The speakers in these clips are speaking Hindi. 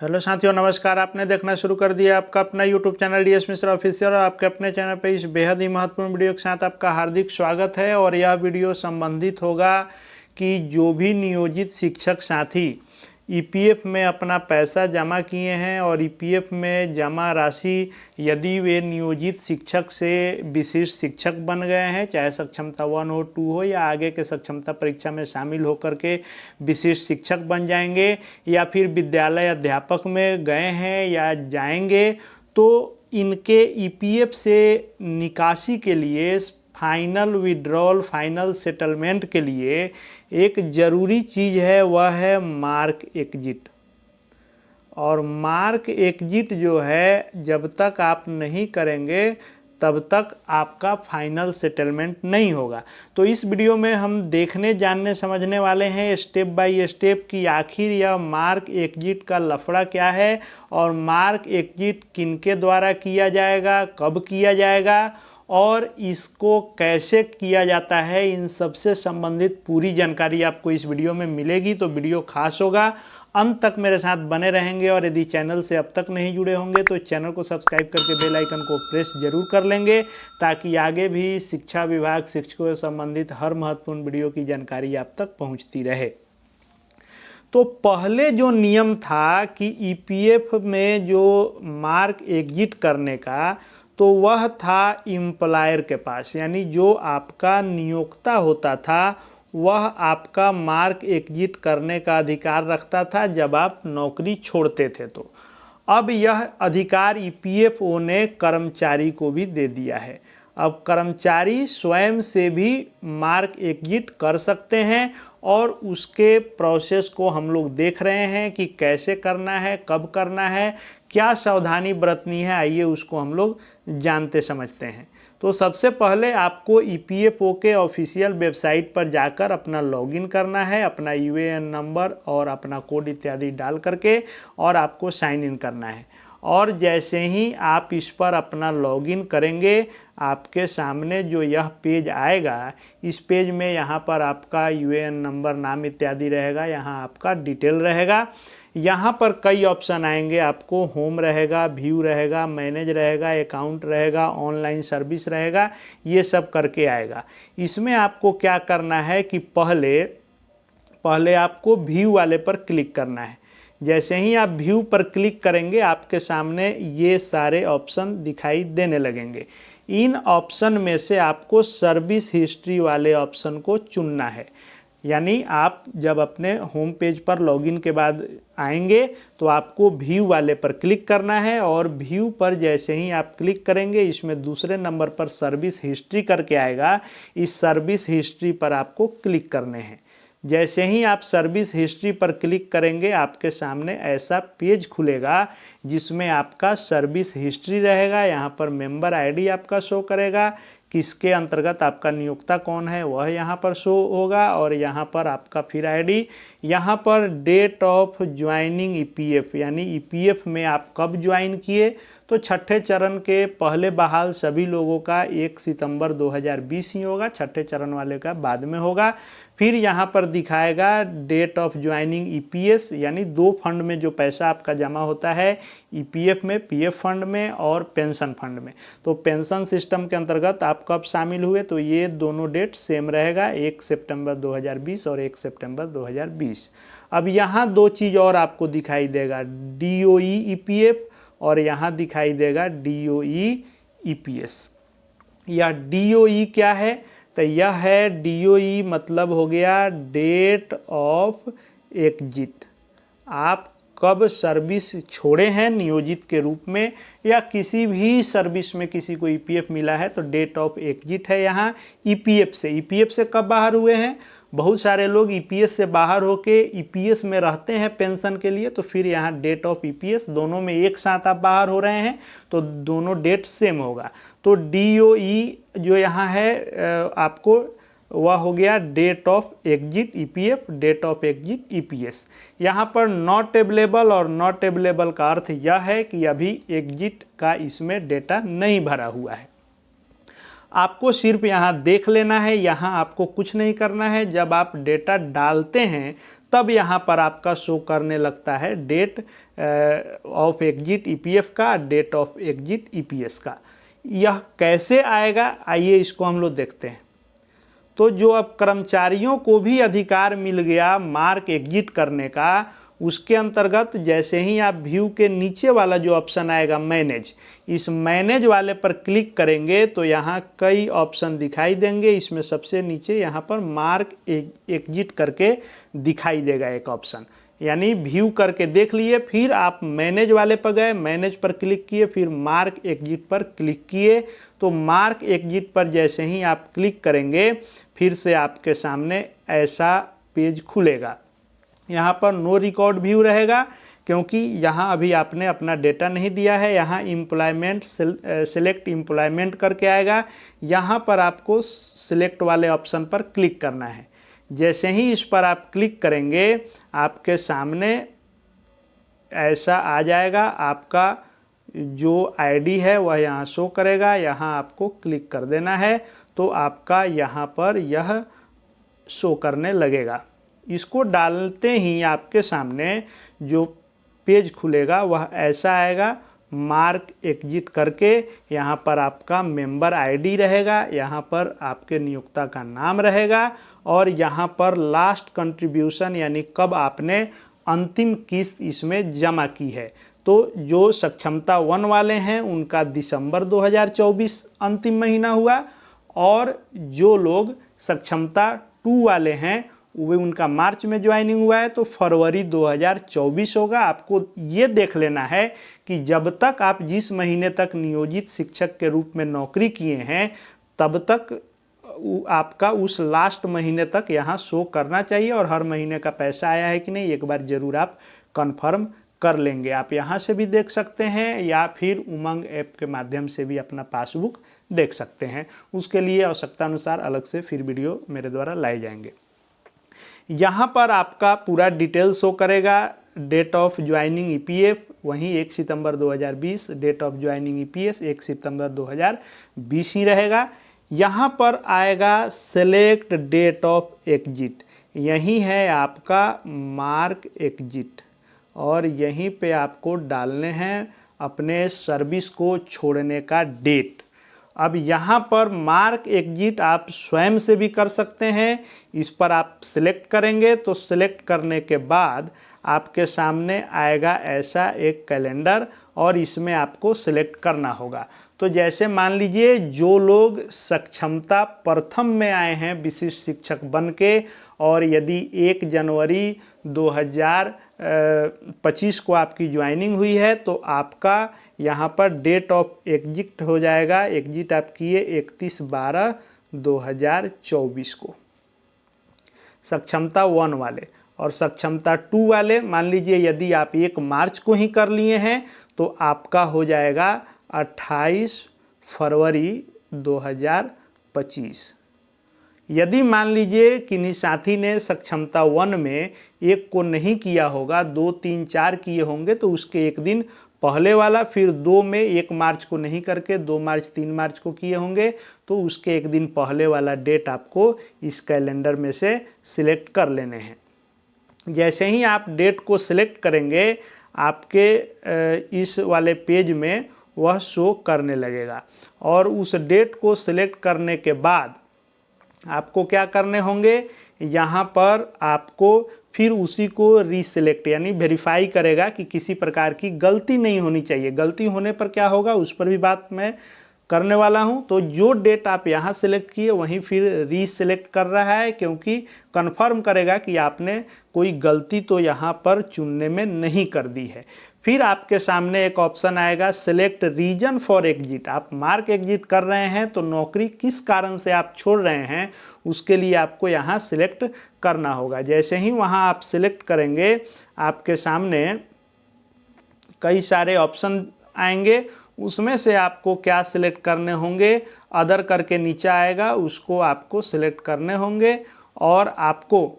हेलो साथियों, नमस्कार। आपने देखना शुरू कर दिया आपका अपना YouTube channel DS Mishra official और आपके अपने चैनल पे इस बेहद ही महत्वपूर्ण वीडियो के साथ आपका हार्दिक स्वागत है। और यह वीडियो संबंधित होगा कि जो भी नियोजित शिक्षक साथी ईपीएफ में अपना पैसा जमा किए हैं और ईपीएफ में जमा राशि यदि वे नियोजित शिक्षक से विशिष्ट शिक्षक बन गए हैं, चाहे सक्षमता 1 हो 2 हो या आगे के सक्षमता परीक्षा में शामिल होकर के विशिष्ट शिक्षक बन जाएंगे या फिर विद्यालय अध्यापक में गए हैं या जाएंगे, तो इनके ईपीएफ से निकासी के लिए फाइनल विड्रॉल, फाइनल सेटलमेंट के लिए एक ज़रूरी चीज़ है, वह है मार्क एग्जिट। और मार्क एग्जिट जो है, जब तक आप नहीं करेंगे तब तक आपका फाइनल सेटलमेंट नहीं होगा। तो इस वीडियो में हम देखने, जानने, समझने वाले हैं स्टेप बाय स्टेप कि आखिर यह मार्क एग्जिट का लफड़ा क्या है और मार्क एग्जिट किनके द्वारा किया जाएगा, कब किया जाएगा और इसको कैसे किया जाता है। इन सबसे संबंधित पूरी जानकारी आपको इस वीडियो में मिलेगी, तो वीडियो खास होगा। अंत तक मेरे साथ बने रहेंगे और यदि चैनल से अब तक नहीं जुड़े होंगे तो चैनल को सब्सक्राइब करके बेल आइकन को प्रेस जरूर कर लेंगे, ताकि आगे भी शिक्षा विभाग, शिक्षकों से संबंधित हर महत्वपूर्ण वीडियो की जानकारी आप तक पहुँचती रहे। तो पहले जो नियम था कि ईपीएफ में जो मार्क एग्जिट करने का, तो वह था एम्प्लॉयर के पास, यानी जो आपका नियोक्ता होता था वह आपका मार्क एग्जिट करने का अधिकार रखता था जब आप नौकरी छोड़ते थे। तो अब यह अधिकार ईपीएफओ ने कर्मचारी को भी दे दिया है। अब कर्मचारी स्वयं से भी मार्क एग्जिट कर सकते हैं और उसके प्रोसेस को हम लोग देख रहे हैं कि कैसे करना है, कब करना है, क्या सावधानी बरतनी है। आइए उसको हम लोग जानते समझते हैं। तो सबसे पहले आपको ईपीएफओ के ऑफिशियल वेबसाइट पर जाकर अपना लॉगिन करना है, अपना यूएएन नंबर और अपना कोड इत्यादि डाल करके, और आपको साइन इन करना है। और जैसे ही आप इस पर अपना लॉगिन करेंगे, आपके सामने जो यह पेज आएगा, इस पेज में यहाँ पर आपका यूएएन नंबर, नाम इत्यादि रहेगा, यहाँ आपका डिटेल रहेगा। यहाँ पर कई ऑप्शन आएंगे आपको, होम रहेगा, व्यू रहेगा, मैनेज रहेगा, अकाउंट रहेगा, ऑनलाइन सर्विस रहेगा, ये सब करके आएगा। इसमें आपको क्या करना है कि पहले आपको व्यू वाले पर क्लिक करना है। जैसे ही आप व्यू पर क्लिक करेंगे, आपके सामने ये सारे ऑप्शन दिखाई देने लगेंगे। इन ऑप्शन में से आपको सर्विस हिस्ट्री वाले ऑप्शन को चुनना है। यानी आप जब अपने होम पेज पर लॉगिन के बाद आएंगे तो आपको व्यू वाले पर क्लिक करना है, और व्यू पर जैसे ही आप क्लिक करेंगे, इसमें दूसरे नंबर पर सर्विस हिस्ट्री करके आएगा। इस सर्विस हिस्ट्री पर आपको क्लिक करने हैं। जैसे ही आप सर्विस हिस्ट्री पर क्लिक करेंगे, आपके सामने ऐसा पेज खुलेगा जिसमें आपका सर्विस हिस्ट्री रहेगा। यहाँ पर मेंबर आईडी आपका शो करेगा, किसके अंतर्गत आपका नियोक्ता कौन है वह यहाँ पर शो होगा, और यहाँ पर आपका फिर आईडी, यहाँ पर डेट ऑफ ज्वाइनिंग ईपीएफ, यानी ईपीएफ में आप कब ज्वाइन किए। तो छठे चरण के पहले बहाल सभी लोगों का 1 सितंबर 2020 ही होगा, छठे चरण वाले का बाद में होगा। फिर यहाँ पर दिखाएगा डेट ऑफ ज्वाइनिंग ईपीएस, यानी 2 फंड में जो पैसा आपका जमा होता है, ईपीएफ में, पीएफ फंड में और पेंशन फंड में। तो पेंशन सिस्टम के अंतर्गत आप कब शामिल हुए, तो ये दोनों डेट सेम रहेगा, 1 सितंबर 2020 और 1 सितंबर 2020। अब यहाँ 2 चीज़ और आपको दिखाई देगा, डीओई ईपीएफ और यहाँ दिखाई देगा डीओई ईपीएस। या डीओई क्या है, तो यह है डीओई मतलब हो गया डेट ऑफ एग्जिट। आप कब सर्विस छोड़े हैं नियोजित के रूप में, या किसी भी सर्विस में किसी को ईपीएफ मिला है तो डेट ऑफ एग्जिट है यहाँ। ईपीएफ से कब बाहर हुए हैं। बहुत सारे लोग ईपीएस से बाहर होके ईपीएस में रहते हैं पेंशन के लिए, तो फिर यहाँ डेट ऑफ ईपीएस, दोनों में एक साथ आप बाहर हो रहे हैं तो दोनों डेट सेम होगा। तो डीओई जो यहाँ है आपको, वह हो गया date of exit EPF, date of exit EPS. यहाँ पर नॉट अवेलेबल, और नॉट अवेलेबल का अर्थ यह है कि अभी एग्जिट का इसमें डेटा नहीं भरा हुआ है। आपको सिर्फ यहाँ देख लेना है, यहाँ आपको कुछ नहीं करना है। जब आप डेटा डालते हैं तब यहाँ पर आपका शो करने लगता है डेट ऑफ एग्जिट ईपीएफ का, डेट ऑफ एग्जिट ईपीएस का। यह कैसे आएगा, आइए इसको हम लोग देखते हैं। तो जो अब कर्मचारियों को भी अधिकार मिल गया मार्क एग्जिट करने का, उसके अंतर्गत जैसे ही आप व्यू के नीचे वाला जो ऑप्शन आएगा मैनेज, इस मैनेज वाले पर क्लिक करेंगे तो यहाँ कई ऑप्शन दिखाई देंगे। इसमें सबसे नीचे यहाँ पर मार्क एग्जिट करके दिखाई देगा एक ऑप्शन, यानी व्यू करके देख लिए, फिर आप मैनेज वाले पर गए, मैनेज पर क्लिक किए, फिर मार्क एग्जिट पर क्लिक किए। तो मार्क एग्जिट पर जैसे ही आप क्लिक करेंगे फिर से आपके सामने ऐसा पेज खुलेगा। यहाँ पर नो रिकॉर्ड व्यू रहेगा क्योंकि यहाँ अभी आपने अपना डेटा नहीं दिया है। यहाँ एम्प्लॉयमेंट सेलेक्ट एम्प्लॉयमेंट करके आएगा, यहाँ पर आपको सिलेक्ट वाले ऑप्शन पर क्लिक करना है। जैसे ही इस पर आप क्लिक करेंगे आपके सामने ऐसा आ जाएगा, आपका जो आईडी है वह यहाँ शो करेगा, यहाँ आपको क्लिक कर देना है तो आपका यहाँ पर यह शो करने लगेगा। इसको डालते ही आपके सामने जो पेज खुलेगा वह ऐसा आएगा, मार्क एग्जिट करके यहाँ पर आपका मेंबर आईडी रहेगा, यहाँ पर आपके नियोक्ता का नाम रहेगा और यहाँ पर लास्ट कंट्रीब्यूशन यानी कब आपने अंतिम किस्त इसमें जमा की है। तो जो सक्षमता 1 वाले हैं उनका दिसंबर 2024 अंतिम महीना हुआ और जो लोग सक्षमता 2 वाले हैं वे उनका मार्च में ज्वाइनिंग हुआ है तो फरवरी 2024 होगा। आपको ये देख लेना है कि जब तक आप जिस महीने तक नियोजित शिक्षक के रूप में नौकरी किए हैं तब तक आपका उस लास्ट महीने तक यहाँ शो करना चाहिए और हर महीने का पैसा आया है कि नहीं एक बार ज़रूर आप कंफर्म कर लेंगे। आप यहाँ से भी देख सकते हैं या फिर उमंग ऐप के माध्यम से भी अपना पासबुक देख सकते हैं। उसके लिए आवश्यकता अनुसार अलग से फिर वीडियो मेरे द्वारा लाए जाएंगे। यहाँ पर आपका पूरा डिटेल शो करेगा, डेट ऑफ ज्वाइनिंग ईपीएफ वहीं 1 सितंबर 2020, डेट ऑफ ज्वाइनिंग ईपीएस 1 सितंबर 2020 ही रहेगा। यहाँ पर आएगा सेलेक्ट डेट ऑफ एग्जिट, यही है आपका मार्क एग्जिट और यहीं पे आपको डालने हैं अपने सर्विस को छोड़ने का डेट। अब यहाँ पर मार्क एग्जिट आप स्वयं से भी कर सकते हैं। इस पर आप सिलेक्ट करेंगे तो सिलेक्ट करने के बाद आपके सामने आएगा ऐसा एक कैलेंडर और इसमें आपको सिलेक्ट करना होगा। तो जैसे मान लीजिए जो लोग सक्षमता प्रथम में आए हैं विशिष्ट शिक्षक बन के और यदि 1 जनवरी 2025 को आपकी ज्वाइनिंग हुई है तो आपका यहाँ पर डेट ऑफ एग्जिट हो जाएगा, एग्जिट आप किए 31/12/2024 को सक्षमता 1 वाले। और सक्षमता 2 वाले मान लीजिए यदि आप 1 मार्च को ही कर लिए हैं तो आपका हो जाएगा 28 फरवरी 2025। यदि मान लीजिए किन्हीं साथी ने सक्षमता 1 में 1 को नहीं किया होगा, 2, 3, 4 किए होंगे तो उसके एक दिन पहले वाला, फिर 2 में 1 मार्च को नहीं करके 2 मार्च 3 मार्च को किए होंगे तो उसके एक दिन पहले वाला डेट आपको इस कैलेंडर में से सिलेक्ट कर लेने हैं। जैसे ही आप डेट को सिलेक्ट करेंगे आपके इस वाले पेज में वह शो करने लगेगा और उस डेट को सिलेक्ट करने के बाद आपको क्या करने होंगे, यहाँ पर आपको फिर उसी को रीसिलेक्ट यानी वेरीफाई करेगा कि किसी प्रकार की गलती नहीं होनी चाहिए। गलती होने पर क्या होगा उस पर भी बात मैं करने वाला हूँ। तो जो डेट आप यहाँ सेलेक्ट किए वहीं फिर रीसिलेक्ट कर रहा है क्योंकि कन्फर्म करेगा कि आपने कोई गलती तो यहाँ पर चुनने में नहीं कर दी है। फिर आपके सामने एक ऑप्शन आएगा सेलेक्ट रीजन फॉर एग्जिट। आप मार्क एग्जिट कर रहे हैं तो नौकरी किस कारण से आप छोड़ रहे हैं उसके लिए आपको यहाँ सिलेक्ट करना होगा। जैसे ही वहाँ आप सिलेक्ट करेंगे आपके सामने कई सारे ऑप्शन आएंगे, उसमें से आपको क्या सिलेक्ट करने होंगे, अदर करके नीचे आएगा उसको आपको सिलेक्ट करने होंगे और आपको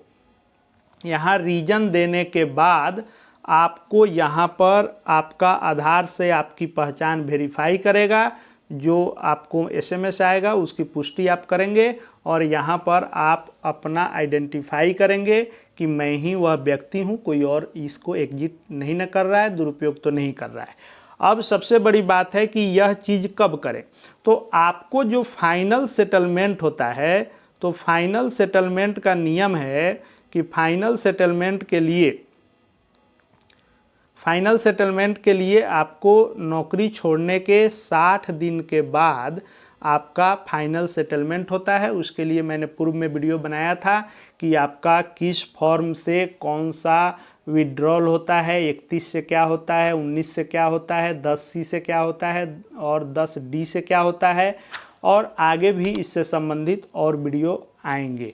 यहाँ रीजन देने के बाद आपको यहाँ पर आपका आधार से आपकी पहचान वेरीफाई करेगा। जो आपको एसएमएस आएगा उसकी पुष्टि आप करेंगे और यहाँ पर आप अपना आइडेंटिफाई करेंगे कि मैं ही वह व्यक्ति हूँ, कोई और इसको एग्जिट नहीं न कर रहा है, दुरुपयोग तो नहीं कर रहा है। अब सबसे बड़ी बात है कि यह चीज़ कब करें। तो आपको जो फाइनल सेटलमेंट होता है, तो फाइनल सेटलमेंट का नियम है कि फाइनल सेटलमेंट के लिए आपको नौकरी छोड़ने के 60 दिन के बाद आपका फाइनल सेटलमेंट होता है। उसके लिए मैंने पूर्व में वीडियो बनाया था कि आपका किस फॉर्म से कौन सा विड्रॉल होता है, 31 से क्या होता है, 19 से क्या होता है, 10C से क्या होता है और 10D से क्या होता है, और आगे भी इससे संबंधित और वीडियो आएंगे,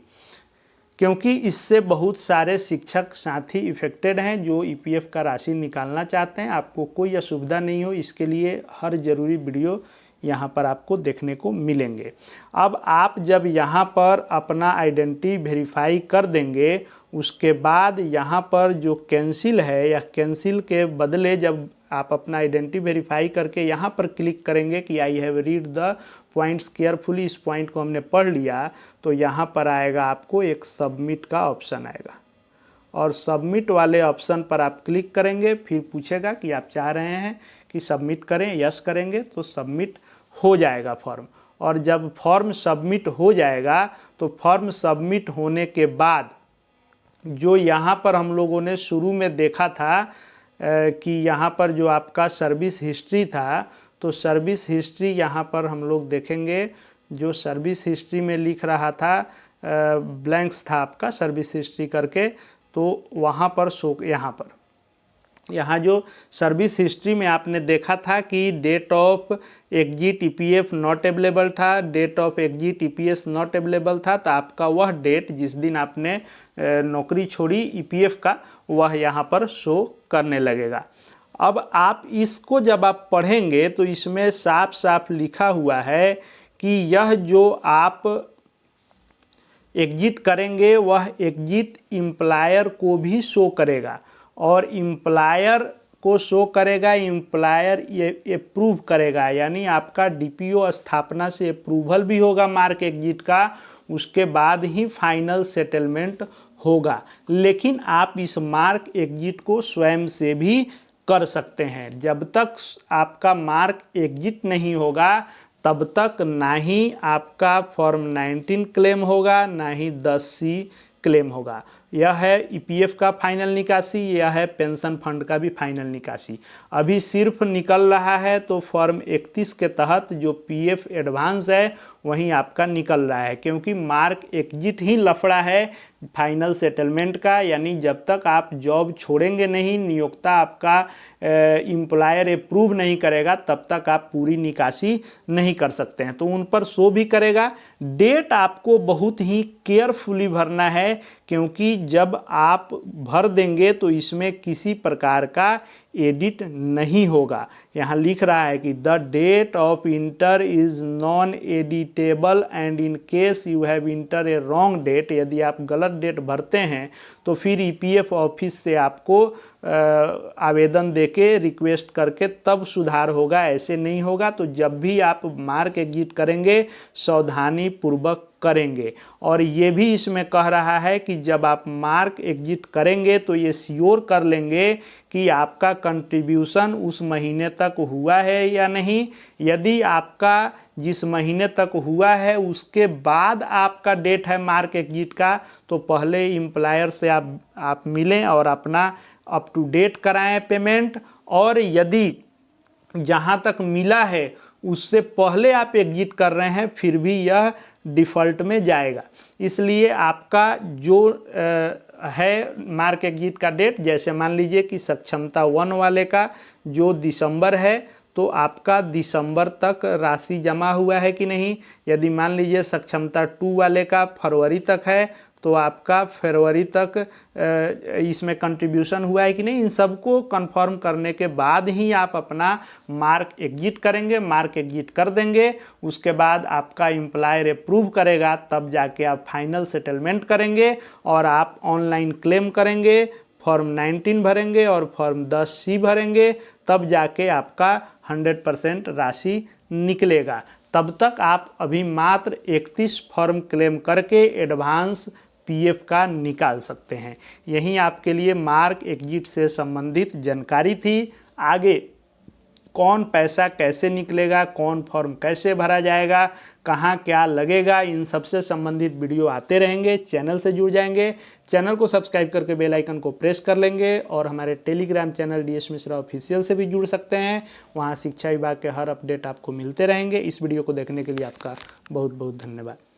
क्योंकि इससे बहुत सारे शिक्षक साथी इफेक्टेड हैं जो ईपीएफ का राशि निकालना चाहते हैं। आपको कोई असुविधा नहीं हो, इसके लिए हर ज़रूरी वीडियो यहाँ पर आपको देखने को मिलेंगे। अब आप जब यहाँ पर अपना आइडेंटिटी वेरीफाई कर देंगे, उसके बाद यहाँ पर जो कैंसिल है या कैंसिल के बदले जब आप अपना आइडेंटिटी वेरीफाई करके यहाँ पर क्लिक करेंगे कि I have read the points carefully, इस पॉइंट को हमने पढ़ लिया, तो यहाँ पर आएगा आपको एक सबमिट का ऑप्शन आएगा और सबमिट वाले ऑप्शन पर आप क्लिक करेंगे। फिर पूछेगा कि आप चाह रहे हैं कि सबमिट करें, यस करेंगे तो सबमिट हो जाएगा फॉर्म। और जब फॉर्म सबमिट हो जाएगा तो फॉर्म सबमिट होने के बाद जो यहाँ पर हम लोगों ने शुरू में देखा था कि यहाँ पर जो आपका सर्विस हिस्ट्री था, तो सर्विस हिस्ट्री यहाँ पर हम लोग देखेंगे। जो सर्विस हिस्ट्री में लिख रहा था ब्लैंक्स था आपका सर्विस हिस्ट्री करके, तो वहाँ पर यहाँ जो सर्विस हिस्ट्री में आपने देखा था कि date of exit EPF not available था, date of exit EPS not available था, तो आपका वह डेट जिस दिन आपने नौकरी छोड़ी ईपीएफ का, वह यहाँ पर शो करने लगेगा। अब आप इसको जब आप पढ़ेंगे तो इसमें साफ साफ लिखा हुआ है कि यह जो आप एग्जिट करेंगे वह एग्जिट एम्प्लॉयर को भी शो करेगा और एम्प्लॉयर को शो करेगा, एम्प्लॉयर ये अप्रूव करेगा, यानी आपका डीपीओ स्थापना से अप्रूवल भी होगा मार्क एग्जिट का, उसके बाद ही फाइनल सेटलमेंट होगा। लेकिन आप इस मार्क एग्जिट को स्वयं से भी कर सकते हैं। जब तक आपका मार्क एग्जिट नहीं होगा तब तक ना ही आपका फॉर्म 19 क्लेम होगा, ना ही 10C क्लेम होगा। यह है ईपीएफ का फाइनल निकासी, यह है पेंशन फंड का भी फाइनल निकासी। अभी सिर्फ निकल रहा है तो फॉर्म 31 के तहत जो पीएफ एडवांस है वहीं आपका निकल रहा है, क्योंकि मार्क एग्जिट ही लफड़ा है फाइनल सेटलमेंट का। यानी जब तक आप जॉब छोड़ेंगे नहीं, नियोक्ता आपका एम्प्लॉयर अप्रूव नहीं करेगा, तब तक आप पूरी निकासी नहीं कर सकते हैं। तो उन पर शो भी करेगा। डेट आपको बहुत ही केयरफुली भरना है, क्योंकि जब आप भर देंगे तो इसमें किसी प्रकार का एडिट नहीं होगा। यहाँ लिख रहा है कि the date of enter is non editable and in case you have enter a wrong date, यदि आप गलत डेट भरते हैं तो फिर ईपीएफ ऑफिस से आपको आवेदन देके रिक्वेस्ट करके तब सुधार होगा, ऐसे नहीं होगा। तो जब भी आप मार्क एग्जिट करेंगे सावधानी पूर्वक करेंगे। और ये भी इसमें कह रहा है कि जब आप मार्क एग्जिट करेंगे तो ये श्योर कर लेंगे कि आपका कंट्रीब्यूशन उस महीने तक हुआ है या नहीं। यदि आपका जिस महीने तक हुआ है उसके बाद आपका डेट है मार्क एग्जिट का, तो पहले एम्प्लॉयर से आप मिलें और अपना अप टू डेट कराएं पेमेंट। और यदि जहां तक मिला है उससे पहले आप एग्जिट कर रहे हैं फिर भी यह डिफ़ॉल्ट में जाएगा। इसलिए आपका जो है मार्क एग्जिट का डेट, जैसे मान लीजिए कि सक्षमता 1 वाले का जो दिसंबर है, तो आपका दिसंबर तक राशि जमा हुआ है कि नहीं। यदि मान लीजिए सक्षमता 2 वाले का फरवरी तक है, तो आपका फरवरी तक इसमें कंट्रीब्यूशन हुआ है कि नहीं। इन सबको कंफर्म करने के बाद ही आप अपना मार्क एग्जिट करेंगे। मार्क एग्जिट कर देंगे, उसके बाद आपका एम्प्लॉयर अप्रूव करेगा, तब जाके आप फाइनल सेटलमेंट करेंगे और आप ऑनलाइन क्लेम करेंगे फॉर्म 19 भरेंगे और फॉर्म 10C भरेंगे, तब जाके आपका 100% राशि निकलेगा। तब तक आप अभी मात्र 31 फॉर्म क्लेम करके एडवांस पीएफ का निकाल सकते हैं। यही आपके लिए मार्क एग्जिट से संबंधित जानकारी थी। आगे कौन पैसा कैसे निकलेगा, कौन फॉर्म कैसे भरा जाएगा, कहाँ क्या लगेगा, इन सबसे संबंधित वीडियो आते रहेंगे। चैनल से जुड़ जाएंगे, चैनल को सब्सक्राइब करके बेल आइकन को प्रेस कर लेंगे और हमारे Telegram channel DS Mishra official से भी जुड़ सकते हैं। वहाँ शिक्षा विभाग के हर अपडेट आपको मिलते रहेंगे। इस वीडियो को देखने के लिए आपका बहुत बहुत धन्यवाद।